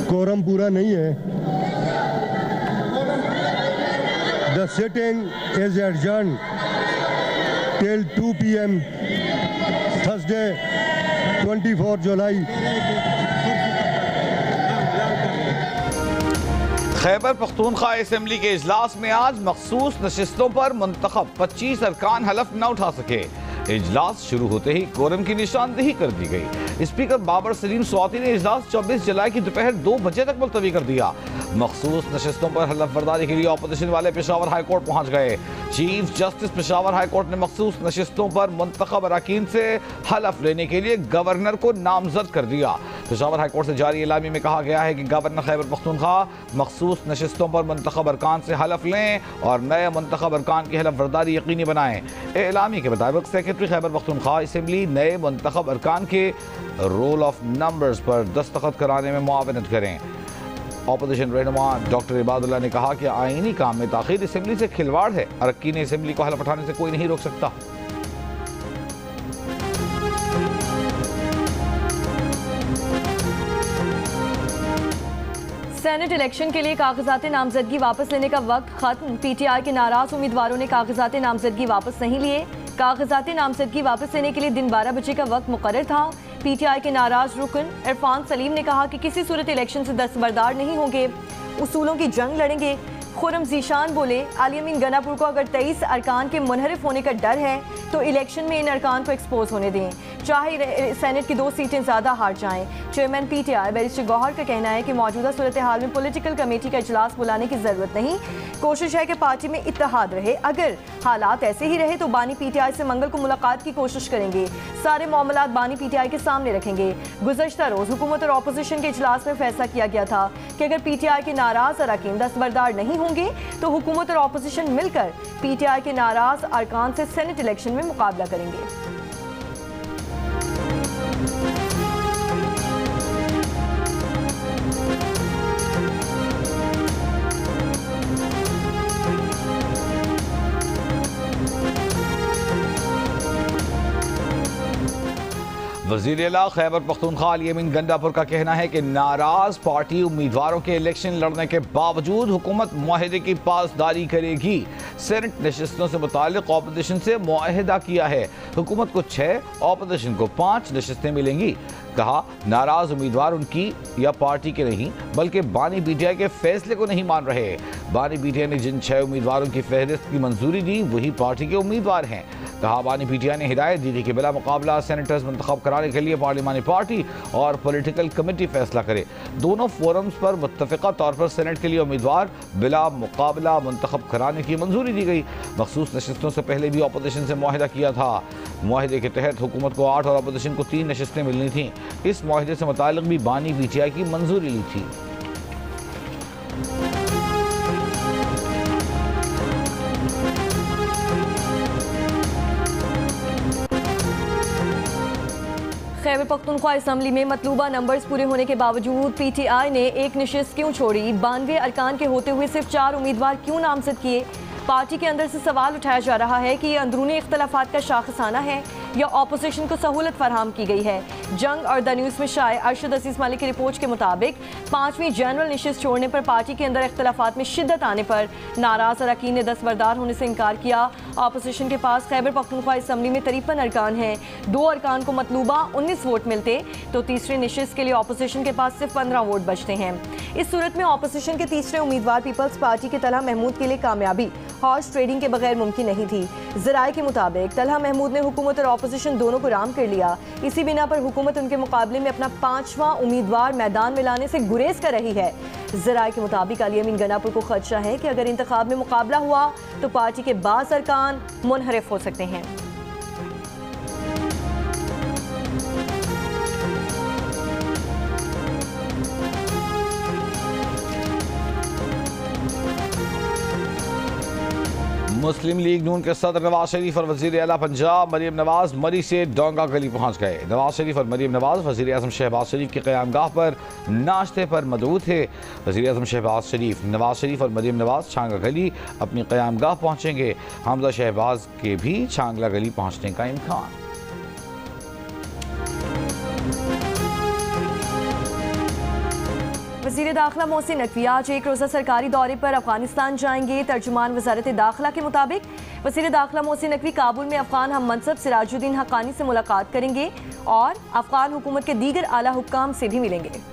Quorum पूरा नहीं है। The sitting is adjourn till 2 PM Thursday 24 July. Khyber Pakhtunkhwa assembly के इजलास में आज मखसूस नशिस्तों पर मुंतखब 25 अरकान हलफ न उठा सके। इजलास शुरू होते ही कोरम की निशानदेही कर दी गई। स्पीकर बाबर सलीम स्वाति ने इजलास 24 जुलाई की दोपहर 2 बजे तक मुलतवी कर दिया। मखसूस नशिस्तों पर हलफ बर्दारी के लिए अपोजिशन वाले पेशावर हाई कोर्ट पहुंच गए। Chief justice Peshawar high court ने मखसूस नशिस्तों पर मुंतखब अरकान से हलफ लेने के लिए गवर्नर को नामजद कर दिया। पेशावर हाई कोर्ट से जारी इलामी में कहा गया है कि गवर्नर खैबर पख्तूनख्वा मखसूस नशिस्तों पर मुंतखब अरकान से हलफ लें और नए मुंतखब अरकान की हलफ बर्दारी यकीनी बनाएं। इलामी के मुताबिक सेक्रेटरी खैबर पख्तूनख्वा असम्बली नए मुंतखब अरकान के रोल ऑफ नंबर्स पर दस्तखत कराने में मुआवनत करें। अपोजिशन रहनुमा डॉक्टर इबादुल्लाह ने कहा कि आईनी काम में ताखीर असम्बली से खिलवाड़ है। अरकान असम्बली को हलफ उठाने से कोई नहीं रोक सकता। सेनेट इलेक्शन के लिए कागजात नामजदगी वापस लेने का वक्त खत्म। पीटीआई के नाराज उम्मीदवारों ने कागजात नामजदगी वापस नहीं लिए। कागजात नामजदगी वापस लेने के लिए दिन 12 बजे का वक्त मुकर्रर था। पीटीआई के नाराज रुकन इरफान सलीम ने कहा कि किसी सूरत इलेक्शन से दस्तबरदार नहीं होंगे, उसूलों की जंग लड़ेंगे। खुर्रम ज़ीशान बोले, अली अमीन गनापुर को अगर 23 अरकान के मुनहरिफ होने का डर है तो इलेक्शन में इन अरकान को एक्सपोज होने दें, चाहे सेनेट की 2 सीटें ज़्यादा हार जाएं। चेयरमैन पीटीआई बैरिस्टर गौहर का कहना है कि मौजूदा सूरत हाल में पॉलिटिकल कमेटी का इजलास बुलाने की ज़रूरत नहीं, कोशिश है कि पार्टी में इत्तेहाद रहे। अगर हालात ऐसे ही रहे तो बानी पीटीआई से मंगल को मुलाकात की कोशिश करेंगे, सारे मामलात बानी पीटीआई के सामने रखेंगे। गुज़श्ता रोज़ हुकूमत और अपोजिशन के इजलास में फैसला किया गया था कि अगर पीटीआई के नाराज अरकान दस्तबरदार नहीं होंगे तो हुकूमत और अपोजिशन मिलकर पीटीआई के नाराज अरकान से सेनेट इलेक्शन में मुकाबला करेंगे। वज़ीर आला खैबर पख्तूनख्वा अली अमीन गंडापुर का कहना है कि नाराज पार्टी उम्मीदवारों के इलेक्शन लड़ने के बावजूद हुकूमत मुआहदे की पासदारी करेगी। सेनेट नशिस्तों से मुताल्लिक अपोजिशन से मुआहदा किया है, हुकूमत को 6, अपोजिशन को 5 नशिस्तें मिलेंगी। कहा, नाराज उम्मीदवार उनकी या पार्टी के नहीं बल्कि बानी पीटीआई के फैसले को नहीं मान रहे। बानी पीटीआई ने जिन 6 उम्मीदवारों की फहरिस्त की मंजूरी दी वही पार्टी के उम्मीदवार हैं। कहा, बानी पीटीआई ने हिदायत दी थी कि बिला मुकाबला सेनेटर्स मुंतखब कराने के लिए पार्लिमानी पार्टी और पॉलिटिकल कमेटी फैसला करे। दोनों फोरम्स पर मुत्तफ़िक़ा तौर पर सेनेट के लिए उम्मीदवार बिला मुकाबला मुंतखब कराने की मंजूरी दी गई। मखसूस नशिस्तों से पहले भी अपोजिशन से मुआहदा किया था। मुआहदे के तहत हुकूमत को 8 और अपोजिशन को 3 नशिस्तें मिलनी थीं। इस मुआहदे से मुताल्लिक भी बानी पीटीआई की मंजूरी ली थी। खैबर पख्तूनख्वा असम्बली में मतलूबा नंबर्स पूरे होने के बावजूद पीटीआई ने एक नशिस्त क्यों छोड़ी? 92 अरकान के होते हुए सिर्फ 4 उम्मीदवार क्यों नामजद किए? पार्टी के अंदर से सवाल उठाया जा रहा है कि ये अंदरूनी इख्तलाफात का शाखसाना है या अपोजिशन को सहूलत फराहम की गई है। जंग और द न्यूज़ में शाये अरशद अजीज मलिक की रिपोर्ट के मुताबिक 5वीं जनरल नशिस्त छोड़ने पर पार्टी के अंदर इख्तलाफात में शिद्दत आने पर नाराज अरकान ने दस्तबरदार होने से इनकार किया। अपोजिशन के पास खैबर पख्तूनख्वा असम्बली में 53 अरकान हैं। 2 अरकान को मतलूबा 19 वोट मिलते तो तीसरे नशिस्त के लिए अपोजिशन के पास सिर्फ 15 वोट बचते हैं। इस सूरत में अपोजिशन के तीसरे उम्मीदवार पीपल्स पार्टी के तलहा महमूद के लिए कामयाबी हॉर्स ट्रेडिंग के बगैर मुमकिन नहीं थी। ज़राए के मुताबिक तलहा महमूद ने हुकूमत और अपोजिशन दोनों को राम कर लिया। इसी बिना पर हुकूमत उनके मुकाबले में अपना 5वां उम्मीदवार मैदान में लाने से गुरेज कर रही है। ज़राए के मुताबिक अली अमीन गनापुर को खदशा है कि अगर इंतखाब में मुकाबला हुआ तो पार्टी के बाज़ अरकान मुनहरिफ हो सकते हैं। मुस्लिम लीग नून के सदर नवाज शरीफ और वज़ीर आला पंजाब मरीम नवाज मरी से डोंगा गली पहुंच गए। नवाज शरीफ और मरीम नवाज वज़ीर आज़म शहबाज शरीफ के क़यामगाह पर नाश्ते पर मदऊ थे। वज़ीर आज़म शहबाज शरीफ, नवाज शरीफ और मरीम नवाज छांगा गली अपनी क़यामगाह पहुँचेंगे। हमजा शहबाज के भी छांगला गली पहुँचने का इम्कान। वज़ीर दाखिला मोहसिन नकवी आज एक रोज़ा सरकारी दौरे पर अफगानिस्तान जाएंगे। तर्जुमान वज़ारत दाखिला के मुताबिक वज़ीर दाखिला मोहसिन नकवी काबुल में अफगान हम मनसब सिराजुद्दीन हक्कानी से मुलाकात करेंगे और अफगान हुकूमत के दीगर आला हुक्काम से भी मिलेंगे।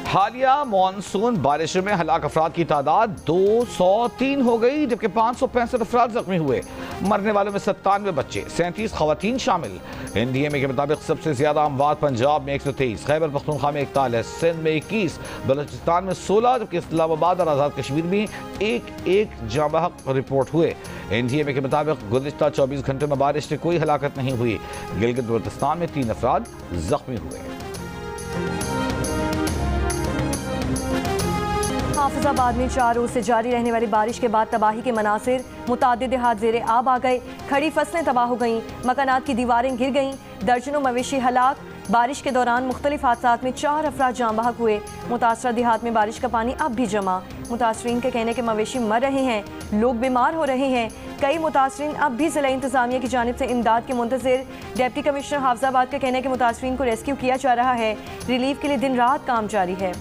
हालिया मानसून बारिशों में हलाक अफराद की तादाद 203 हो गई, जबकि 565 अफराद जख्मी हुए। मरने वालों में 97 बच्चे, 37 खवातीन शामिल। NDMA के मुताबिक सबसे ज्यादा अमवात पंजाब में 123, खैबर पख्तूनख्वा में 41, सिंध में 21, बलूचिस्तान में 16, जबकि इस्लामाबाद और आज़ाद कश्मीर में एक जाँ बहक रिपोर्ट हुए। NDMA के मुताबिक गुज़िश्ता 24 घंटों में बारिश से कोई हलाकत नहीं हुई। गिलगित बल्तिस्तान में 3 अफराद जख्मी हुए। हाफिजाबाद में 4 रोज से जारी रहने वाली बारिश के बाद तबाही के मनासिर, मुतादिद देहात ज़ेरे आब आ गए। खड़ी फसलें तबाह हो गईं, मकानात की दीवारें गिर गईं, दर्जनों मवेशी हलाक। बारिश के दौरान मुख्तलिफ हादसात में 4 अफराद जाँ बहक हुए। मुतासरा देहात में बारिश का पानी अब भी जमा। मुतासरीन के कहने के मवेशी मर रहे हैं, लोग बीमार हो रहे हैं। कई मुतासरीन अब भी ज़िला इंतज़ामिया की जानिब से इमदाद के मुंतज़िर। डिप्टी कमिश्नर हाफिजाबाद के कहने के मुतासरीन को रेस्क्यू किया जा रहा है। रिलीफ के लिए दिन रात काम जारी है।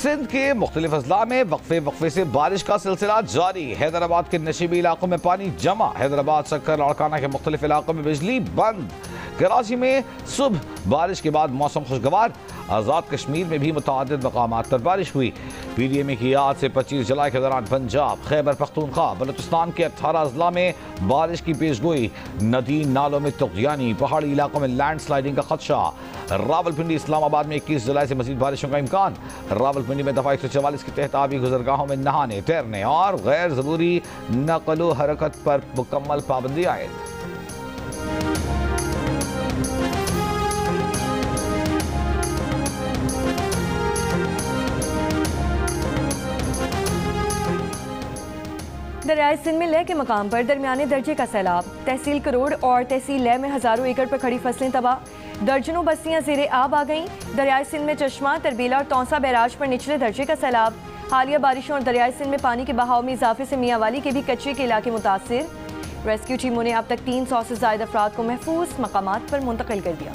सिंध के मुख्तलिफ अजला में वक्फे से बारिश का सिलसिला जारी। हैदराबाद के नशीबी इलाकों में पानी जमा। हैदराबाद सक्कर लाड़काना के मुख्तलिफ इलाकों में बिजली बंद। कराची में सुबह बारिश के बाद मौसम खुशगवार। आज़ाद कश्मीर में भी मुतअद्दिद मकामात पर बारिश हुई। PDMA की याद से 25 जुलाई के दौरान पंजाब, खैबर पख्तूनख्वा, बलूचिस्तान के 18 अजला में बारिश की पेशगोई। नदी नालों में तुग़यानी, पहाड़ी इलाकों में लैंडस्लाइडिंग का खदशा। रावलपिंडी इस्लामाबाद में 21 जुलाई से मजीद बारिशों का इम्कान। रावलपिंडी में दफ़ा 144 के तहत आबी गुजरगाहों में नहाने, तैरने और गैर ज़रूरी नक़ल व हरकत पर मुकम्मल पाबंदी आयद। दरियाई सिंध में लेह के मकाम पर दरमियाने दर्जे का सैलाब। तहसील करोड़ और तहसील लेह में हज़ारों एकड़ पर खड़ी फसलें तबाह। दर्जनों बस्तियां ज़ेरे आब आ गईं। दरियाई सिंध में चश्मा, तरबीला और तौसा बैराज पर निचले दर्जे का सैलाब। हालिया बारिशों और दरियाई सिंध में पानी के बहाव में इजाफे से मियांवाली के भी कच्चे के इलाके मुतासिर। रेस्क्यू टीमों ने अब तक 300 से ज़ायद अफराद को महफूज मकामात पर मुंतकिल कर दिया।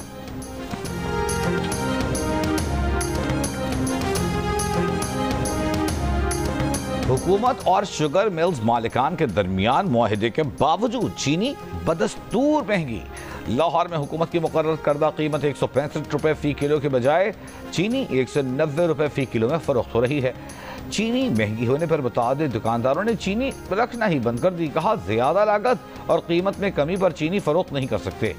हुकूमत और शुगर मिल्स मालिकान के दरमियान मुआहिदे के बावजूद चीनी बदस्तूर महंगी। लाहौर में हुकूमत की मुकर्रर करदा कीमत 165 रुपये फ़ी किलो के बजाय चीनी 190 रुपये फ़ी किलो में फ़रोख्त हो रही है। चीनी महंगी होने पर मुतादिद दुकानदारों ने चीनी रखना ही बंद कर दी। कहा, ज़्यादा लागत और कीमत में कमी पर चीनी फ़रोख्त नहीं कर सकते।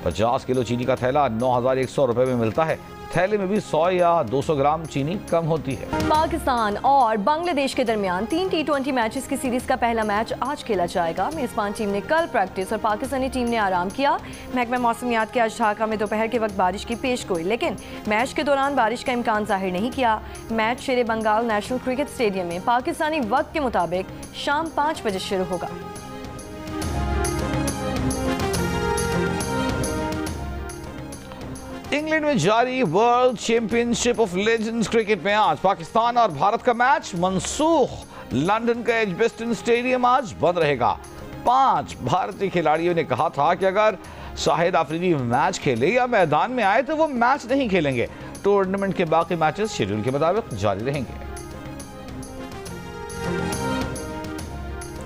50 किलो चीनी का थैला 9100 रुपये में मिलता है। थैले में भी 100 या 200 ग्राम चीनी कम होती है। पाकिस्तान और बांग्लादेश के दरमियान 3 T20 मैचेस की सीरीज का पहला मैच आज खेला जाएगा। मेजबान टीम ने कल प्रैक्टिस और पाकिस्तानी टीम ने आराम किया। महकमा मौसमियात के आज ढाका में दोपहर के वक्त बारिश की पेशगोई, लेकिन मैच के दौरान बारिश का इम्कान जाहिर नहीं किया। मैच शेरे बंगाल नेशनल क्रिकेट स्टेडियम में पाकिस्तानी वक्त के मुताबिक शाम 5 बजे शुरू होगा। इंग्लैंड में जारी world championship of legends cricket में आज पाकिस्तान और भारत का मैच मनसूख। लंदन का एजबेस्टन स्टेडियम आज बंद रहेगा। 5 भारतीय खिलाड़ियों ने कहा था कि अगर शाहिद आफरीदी मैच खेले या मैदान में आए तो वो मैच नहीं खेलेंगे। टूर्नामेंट के बाकी मैचेस शेड्यूल के मुताबिक जारी रहेंगे।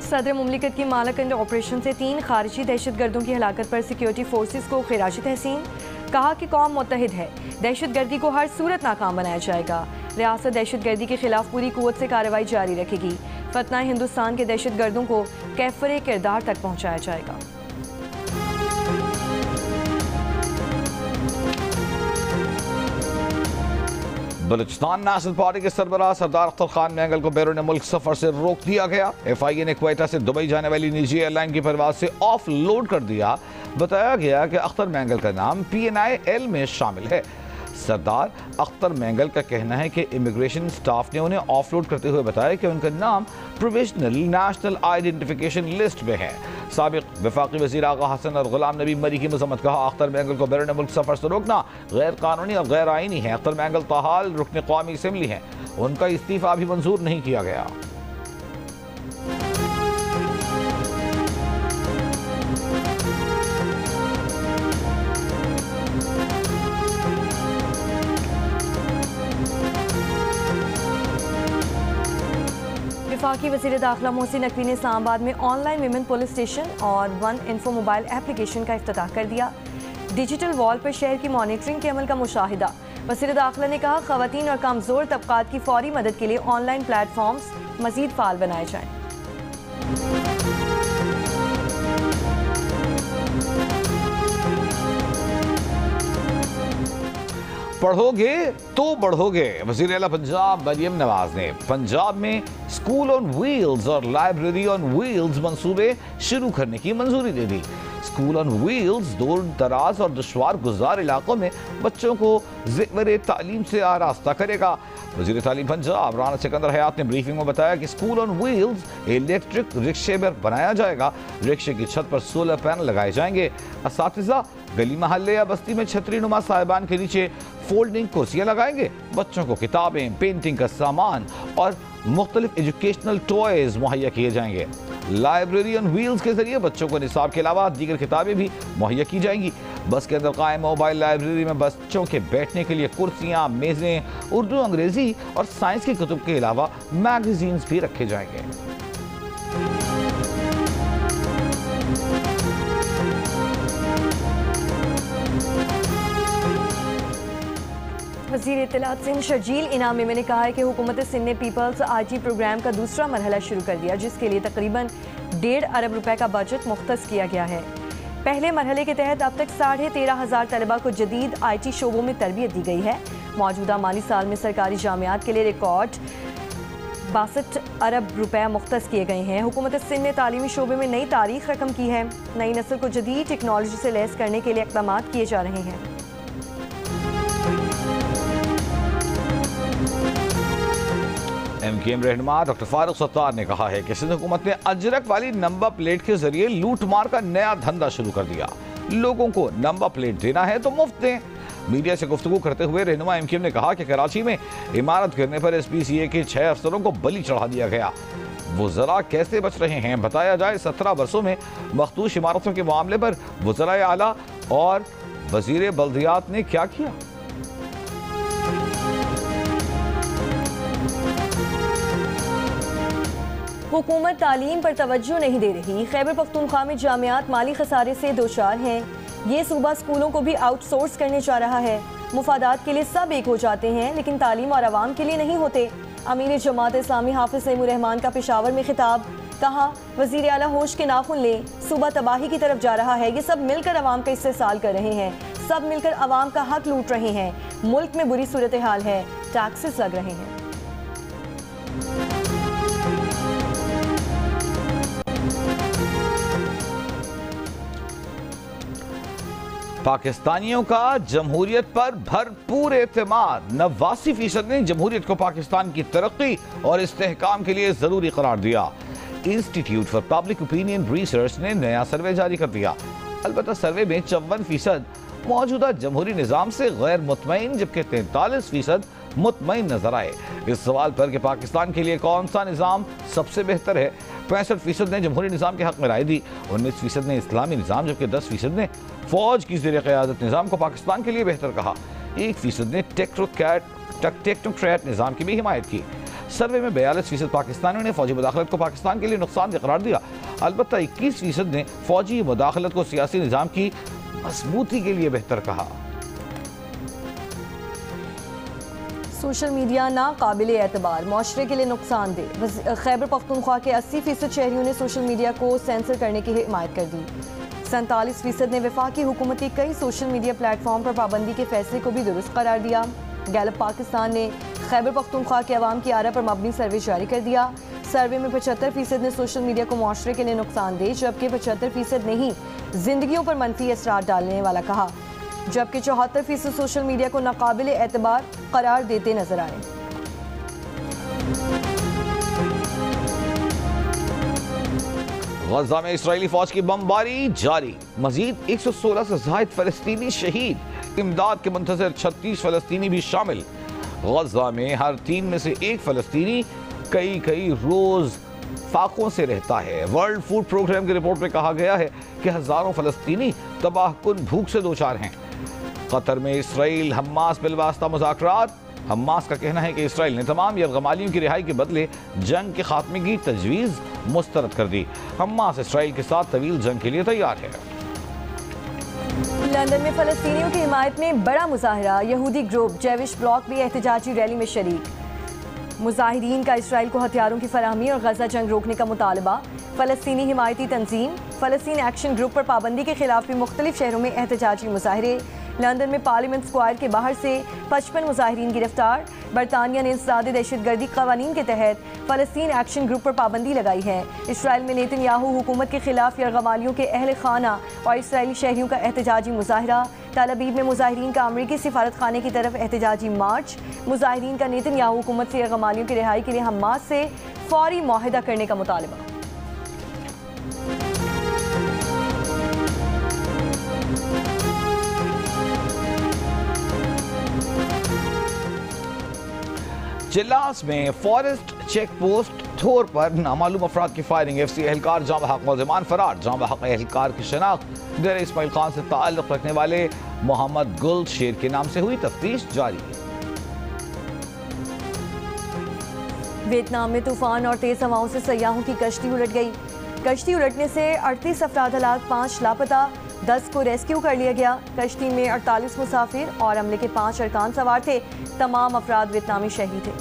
सदर मुमलिकत की मालाकंड ऑपरेशन से 3 खारिजी दहशतगर्दों की हलाकत पर सिक्योरिटी फोर्सेस को खिराजी तहसीन। कहा कि कौम मुत्तहिद है, दहशतगर्दी को हर सूरत नाकाम बनाया जाएगा। रियासत दहशतगर्दी के खिलाफ पूरी कुव्वत से कार्रवाई जारी रखेगी। फतना हिंदुस्तान के दहशतगर्दों को कैफरे किरदार तक पहुंचाया जाएगा। बलूचिस्तान नेशनल पार्टी के सरबराह सरदार अख्तर खान मैंगल को बैरून मुल्क सफर से रोक दिया गया। FIA ने क्वेटा से दुबई जाने वाली निजी एयरलाइन की परवाज से ऑफ लोड कर दिया। बताया गया कि अख्तर मैंगल का नाम PNIL में शामिल है। सरदार अख्तर मैंगल का कहना है कि इमिग्रेशन स्टाफ ने उन्हें ऑफलोड करते हुए बताया कि उनका नाम प्रोविजनल नेशनल आइडेंटिफिकेशन लिस्ट में है। साबिक वफाकी वज़ीर आगा हसन और गुलाम नबी मरी की मजम्मत। कहा अख्तर मैंगल को बैरून मुल्क सफर से रोकना गैर कानूनी और गैर आईनी है। अख्तर मैंगल ताहाल रुकन कौमी असम्बली हैं, उनका इस्तीफा भी मंजूर नहीं किया गया। वफाकी वज़ीर दाखिला मोहसिन नकवी ने इस्लामाबाद में ऑनलाइन विमेन पुलिस स्टेशन और वन इन्फो मोबाइल एप्लीकेशन का इफ्तिताह कर दिया। डिजिटल वॉल पर शहर की मॉनिटरिंग के अमल का मुशाहिदा। वज़ीर दाखिला ने कहा ख़वातीन और कमज़ोर तबकात की फौरी मदद के लिए ऑनलाइन प्लेटफॉर्म्स मज़ीद फ़ाल बनाए जाएँ। पढ़ोगे तो बढ़ोगे। वज़ीर आला पंजाब मरियम नवाज ने पंजाब में स्कूल ऑन व्हील्स और लाइब्रेरी ऑन व्हील्स मंसूबे शुरू करने की मंजूरी दे दी। स्कूल ऑन व्हील्स दूर दराज और दुश्वार गुजार इलाकों में बच्चों को ज़ेवर तालीम से आरास्ता करेगा। वज़ीर तालीम पंजाब राना सिकंदर हयात ने ब्रीफिंग में बताया कि स्कूल ऑन व्हील्स इलेक्ट्रिक रिक्शे पर बनाया जाएगा। रिक्शे की छत पर सोलर पैनल लगाए जाएंगे। असातिज़ा गली महल्ले या बस्ती में छतरी नुमा साहिबान के नीचे फोल्डिंग कुर्सियाँ लगाएंगे। बच्चों को किताबें, पेंटिंग का सामान और मुख्तलिफ एजुकेशनल टॉयज मुहैया किए जाएंगे। लाइब्रेरी ऑन व्हील्स के जरिए बच्चों को निसाब के अलावा दीगर किताबें भी मुहैया की जाएंगी। बस के अंदर कायम मोबाइल लाइब्रेरी में बच्चों के बैठने के लिए कुर्सियाँ, मेज़ें, उर्दू, अंग्रेजी और साइंस की कुतुब के अलावा मैगजीन्स भी रखे जाएंगे। वज़ीर इत्तलात सिंध शर्जील इनामी ने कहा है कि हुकूमत सिंध ने पीपल्स आईटी प्रोग्राम का दूसरा मरहला शुरू कर दिया, जिसके लिए तकरीबन 1.5 अरब रुपए का बजट मुख्तस किया गया है। पहले मरहले के तहत अब तक 13,500 तलबा को जदीद आईटी शोबों में तरबियत दी गई है। मौजूदा माली साल में सरकारी जामियात के लिए रिकॉर्ड 62 अरब रुपए मुख्तस किए गए हैं। हुकूमत सिंध ने तालीमी शोबे में नई तारीख रकम की है। नई नस्ल को जदीद टेक्नोलॉजी से लैस करने के लिए इक़दाम किए जा रहे हैं। MKM रहनुमा डॉक्टर फारूक सत्तार ने कहा है कि सिंध हुकूमत ने अजरक वाली नंबर प्लेट के जरिए लूट मार का नया धंधा शुरू कर दिया। लोगों को नंबर प्लेट देना है तो मुफ्त दें। मीडिया से गुफ्तगू करते हुए रहनुमा MKM ने कहा कि कराची में इमारत गिरने पर SPCA के 6 अफसरों को बलि चढ़ा दिया गया। वो जरा कैसे बच रहे हैं बताया जाए। 17 वर्षों में मखदूश इमारतों के मामले पर वज़राए आला और वज़ीर बल्दियात ने क्या किया। हुकूमत तालीम पर तवज्जो नहीं दे रही। खैबर पख्तूनख्वा में जामियात माली खसारे से दो चार हैं। ये सूबा स्कूलों को भी आउटसोर्स करने जा रहा है। मुफादात के लिए सब एक हो जाते हैं, लेकिन तालीम और आवाम के लिए नहीं होते। अमीर जमात इस्लामी हाफिज सईमुर रहमान का पेशावर में खिताब। कहा वज़ीर आला होश के नाखुन ले, सूबा तबाही की तरफ जा रहा है। ये सब मिलकर अवाम का इस्तेसाल कर रहे हैं, सब मिलकर अवाम का हक लूट रहे हैं। मुल्क में बुरी सूरत हाल है, टैक्सेस लग रहे हैं। पाकिस्तानियों का जमहूरियत पर भरपूर एतमाद। 89% ने जमहूरियत को पाकिस्तान की तरक्की और इस्तेहकाम के लिए जरूरी करार दिया। Institute for public opinion research ने नया सर्वे जारी कर दिया। अलबत्ता सर्वे में 54% मौजूदा जमहूरी निज़ाम से गैर मुतमईन, जबकि 43% मुतमईन नजर आए। इस सवाल पर कि पाकिस्तान के लिए कौन सा निज़ाम सबसे बेहतर है, 65% ने जमहूरी निज़ाम के हक में राय दी। 19% ने इस्लामी निज़ाम, जबकि 10% ने फौज की ज़ेर क़यादत निज़ाम को पाकिस्तान के लिए बेहतर कहा। 1% ने टेक्नोक्रेट निज़ाम की भी हिमायत की। सर्वे में 42% पाकिस्तानियों ने फौजी मुदाखलत को पाकिस्तान के लिए नुकसानदेह करार दिया। अलबत्ता 21% ने फौजी मुदाखलत को सियासी निज़ाम की मजबूती के लिए बेहतर कहा। सोशल मीडिया नाकाबिल एतबार, मुआशरे के लिए नुकसानदेह। खैबर पख्तूनख्वा के 80% शहरियों ने सोशल मीडिया को सेंसर करने की हिमायत कर दी। 47% ने वफाकी हुकूमत की कई सोशल मीडिया प्लेटफॉर्म पर पाबंदी के फैसले को भी दुरुस्त करार दिया। गैलप पाकिस्तान ने खैबर पख्तूनख्वा के अवाम की आरा पर मबनी सर्वे जारी कर दिया। सर्वे में 75% ने सोशल मीडिया को मुआशरे के लिए नुकसानदेह, जबकि 75% ने ही जिंदगियों पर मनफी असरार डालने वाला कहा, जबकि 74% सोशल मीडिया को नाकाबिल एतबार करार देते नजर आए। गजा में इसराइली फौज की बमबारी जारी, मजीद 116 से ज्यादा फलस्तीनी शहीद, इमदाद के मुंतजर 36 फलस्तीनी भी शामिल। गजा में हर 3 में से 1 फलस्तीनी कई रोज फाकों से रहता है। वर्ल्ड फूड प्रोग्राम की रिपोर्ट में कहा गया है कि हजारों फलस्तीनी तबाहकुन भूख से दो चार हैं। कतर में इसराइल हमास बिलवास्ता मुज़ाकरात, हमास का कहना है कि इसराइल ने तमाम यरगमालियों की रिहाई के बदले जंग के खात्मे की तजवीज़ मुस्तरद कर दी। हमास इसराइल के साथ तवील जंग के लिए तैयार है। लंदन में फलस्तीनियों की हिमायत में बड़ा मुजाहरा, यहूदी ग्रुप जेविश ब्लॉक भी एहतजाजी रैली में शरीक। मुजाहिरीन का इसराइल को हथियारों की फराहमी और गजा जंग रोकने का मुतालबा। फलस्तीनी हिमायती तंजीम फलस्तीन एक्शन ग्रुप पर पाबंदी के खिलाफ भी मुख्तलिफ शहरों में एहतजाजी मुजाहरे। लंदन में पार्लियामेंट स्क्वायर के बाहर से 55 मुजाहिरीन गिरफ्तार। बरतानिया ने इंसदाद दहशतगर्दी कवानीन के तहत फलस्तीन एक्शन ग्रुप पर पाबंदी लगाई है। इसराइल में नेतन्याहू हुकूमत के खिलाफ यरगमालियों के अहल खाना और इसराइली शहरियों का एहतजाजी मुजाहरा। तल अबीब में मुजाहिरीन का अमरीकी सिफारत खाने की तरफ एहतजाजी मार्च। मुजाहिरीन का नेतन्याहू हुकूमत से यरगमालियों की रिहाई के लिए हमास से फौरी मुआहदा करने का मुतालबा। चिल्लास में फॉरेस्ट चेक पोस्ट थोर पर नामालूम अफराद की फायरिंग, FC एहलकार जाँ बहक मुलज़िमान फरार। जाँ बहक एहलकार की शनाख्त डेरा इस्माइल खान से ताल्लुक़ रखने वाले मोहम्मद गुल शेर के नाम से हुई, तफ्तीश जारी। वियतनाम में तूफान और तेज हवाओं से सयाहों की कश्ती उलट गई। कश्ती उलटने से 38 अफराद हलाक, 5 लापता, 10 को रेस्क्यू कर लिया गया। कश्ती में 48 मुसाफिर और अमले के 5 अरकान सवार थे। तमाम अफराद वियतनामी शहीद थे।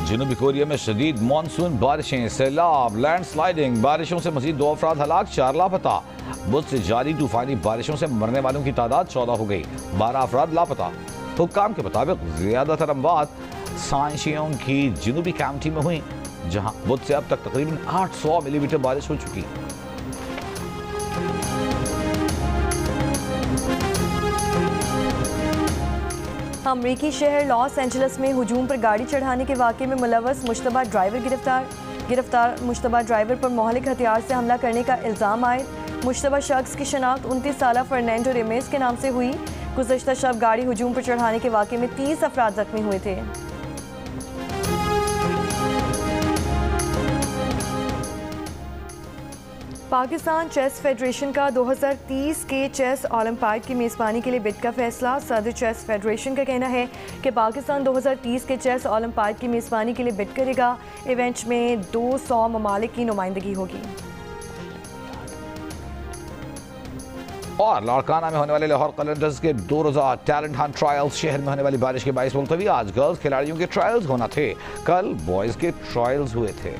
जनूबी कोरिया में शदीद मानसून बारिशें, सैलाब, लैंडस्लाइडिंग, बारिशों से मजीद 2 अफराद हलाक, 4 लापता। बुध से जारी तूफानी बारिशों से मरने वालों की तादाद 14 हो गई, 12 अफराद लापता। हुक्काम के मुताबिक ज्यादातर अमवात सांशियों की जनूबी काउंटी में हुई, जहां बुध से अब तक तकरीबन 800 मिलीमीटर बारिश हो चुकी। अमरीकी शहर लॉस एंजल्स में हुजूम पर गाड़ी चढ़ाने के वाक़े में मुलव्वस मुश्तबा ड्राइवर गिरफ्तार मुश्तबा ड्राइवर पर मोहलिक हथियार से हमला करने का इल्ज़ाम आयद। मुश्तबा शख्स की शनाख्त 29 साला फर्नांडो रेमेस के नाम से हुई। गुज़श्ता शब गाड़ी हुजूम पर चढ़ाने के वाक़े में 30 अफराद जख्मी हुए थे। पाकिस्तान चेस फेडरेशन का 2030 के चेस ओलंपियाड की मेज़बानी के लिए बिड का फैसला। सदर चेस फेडरेशन का कहना है कि पाकिस्तान 2030 के चेस ओलंपियाड की मेज़बानी के लिए बिड करेगा। इवेंट में 200 ममालिक की नुमाइंदगी होगी। और लाड़काना में होने वाले लाहौर कलंदर्स के 2 रोज़ा टैलेंट हंट ट्रायल्स, शहर में होने वाली बारिश के बायस मुलतवी। आज गर्ल्स खिलाड़ियों के ट्रायल्स होना थे, कल बॉयज़ के ट्रायल्स हुए थे।